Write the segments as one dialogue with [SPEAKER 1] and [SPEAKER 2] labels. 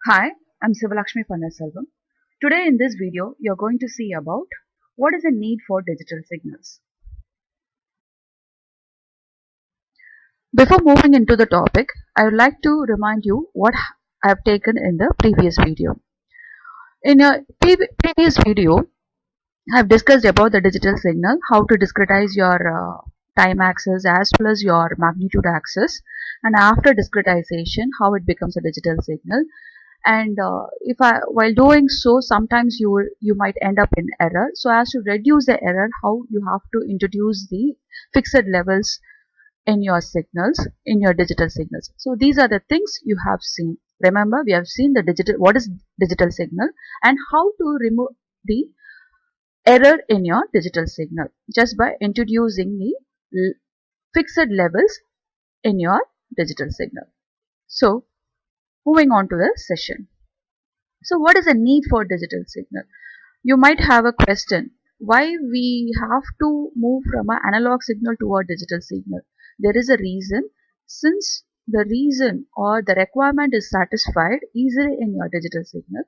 [SPEAKER 1] Hi, I'm Sivalakshmi Pannaselvam. Today in this video, you're going to see about what is the need for digital signals. Before moving into the topic, I would like to remind you what I have taken in the previous video. In a previous video, I have discussed about the digital signal, how to discretize your time axis as well as your magnitude axis, and after discretization, how it becomes a digital signal. And if I while doing so, sometimes you might end up in error. So as to reduce the error, how you have to introduce the fixed levels in your signals, in your digital signals. So these are the things you have seen. Remember, we have seen the digital, what is digital signal, and how to remove the error in your digital signal just by introducing the fixed levels in your digital signal. So moving on to the session. So what is the need for digital signal? You might have a question, why we have to move from an analog signal to a digital signal? There is a reason. Since the reason or the requirement is satisfied easily in your digital signal,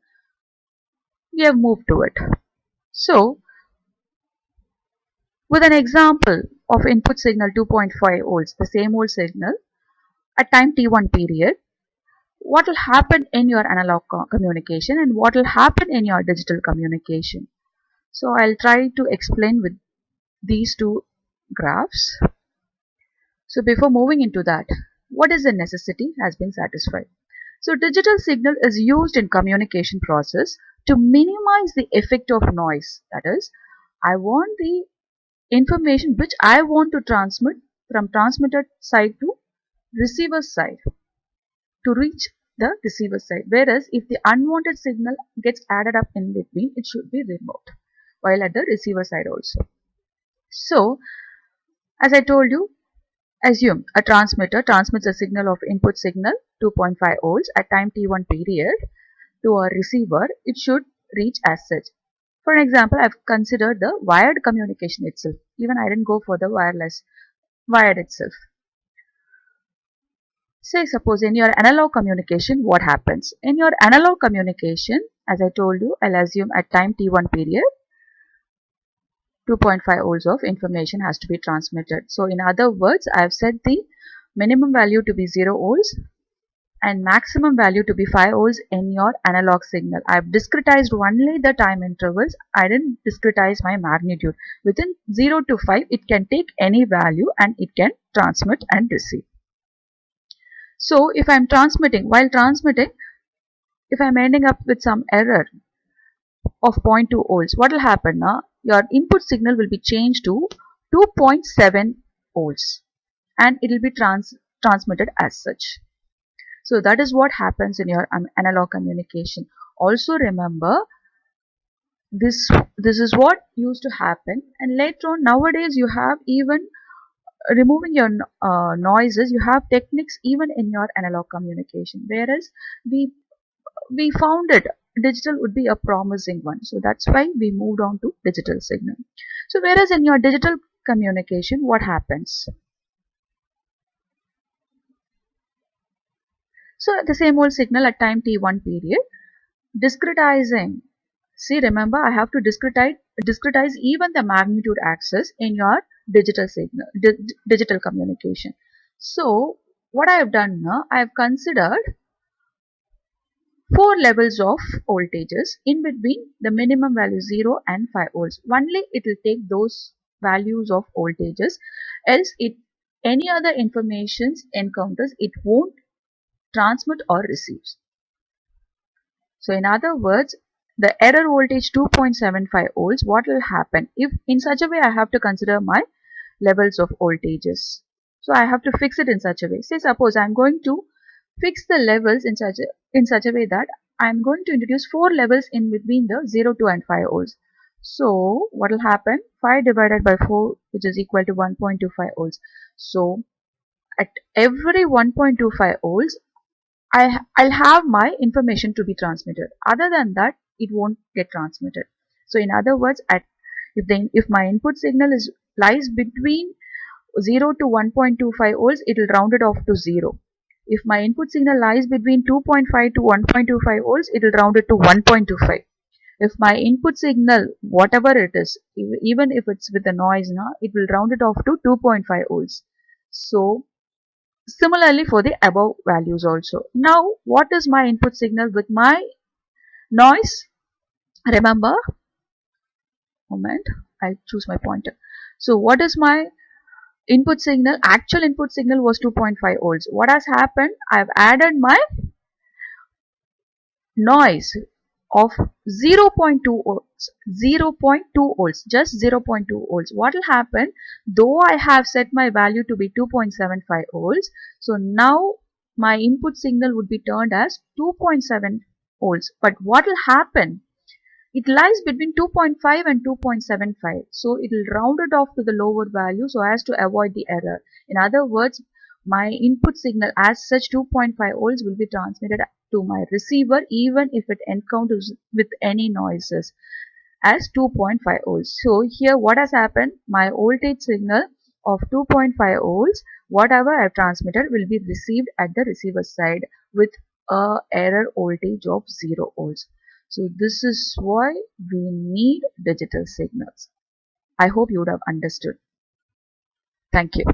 [SPEAKER 1] we have moved to it. So with an example of input signal 2.5 volts, the same old signal at time t1 period, what will happen in your analog communication and what will happen in your digital communication? So I'll try to explain with these two graphs. So before moving into that, what is the necessity has been satisfied. So digital signal is used in communication process to minimize the effect of noise. That is, I want the information which I want to transmit from transmitter side to receiver side to reach the receiver side. Whereas if the unwanted signal gets added up in between, it should be removed while at the receiver side also. So as I told you, assume a transmitter transmits a signal of input signal 2.5 volts at time t1 period to a receiver. It should reach as such. For an example, I've considered the wired communication itself. Even I didn't go for the wireless, wired itself. Say suppose in your analog communication, what happens? In your analog communication, as I told you, I'll assume at time t1 period, 2.5 volts of information has to be transmitted. So in other words, I have set the minimum value to be 0 volts and maximum value to be 5 volts in your analog signal. I have discretized only the time intervals. I didn't discretize my magnitude. Within 0 to 5, it can take any value and it can transmit and receive. So if I'm transmitting, while transmitting, if I'm ending up with some error of 0.2 volts, what will happen now? Your input signal will be changed to 2.7 volts and it will be transmitted as such. So that is what happens in your analog communication. Also remember, this is what used to happen, and later on nowadays you have even removing your noises. You have techniques even in your analog communication, whereas we we found it digital would be a promising one. So that's why we moved on to digital signal. So whereas in your digital communication, what happens? So the same old signal at time t1 period, discretizing. See, remember, I have to discretize even the magnitude axis in your digital signal, digital communication. So what I have done now, I have considered 4 levels of voltages in between the minimum value 0 and 5 volts. Only it will take those values of voltages, else it any other informations encounters, it won't transmit or receive. So in other words, the error voltage 2.75 volts, what will happen? If in such a way I have to consider my levels of voltages. So I have to fix it in such a way. Say suppose I am going to fix the levels in such a way that I am going to introduce 4 levels in between the 0, 2 and 5 volts. So what will happen? 5 divided by 4, which is equal to 1.25 volts. So at every 1.25 volts, I'll have my information to be transmitted. Other than that, it won't get transmitted. So in other words, if my input signal lies between 0 to 1.25 volts, it will round it off to 0. If my input signal lies between 2.5 to 1.25 volts, it will round it to 1.25. If my input signal, whatever it is, even if it's with a noise, it will round it off to 2.5 volts. So similarly for the above values also. Now what is my input signal with my noise? Remember, moment, I choose my pointer. So what is my input signal? Actual input signal was 2.5 volts. What has happened? I've added my noise of 0.2 volts, 0.2 volts, just 0.2 volts. What will happen? Though I have set my value to be 2.75 volts, so now my input signal would be turned as 2.7 volts. But what will happen? It lies between 2.5 and 2.75. So it will round it off to the lower value so as to avoid the error. In other words, my input signal as such 2.5 volts will be transmitted to my receiver even if it encounters with any noises as 2.5 volts. So here what has happened? My voltage signal of 2.5 volts, whatever I have transmitted will be received at the receiver side with a error voltage of 0 volts. So this is why we need digital signals. I hope you would have understood. Thank you.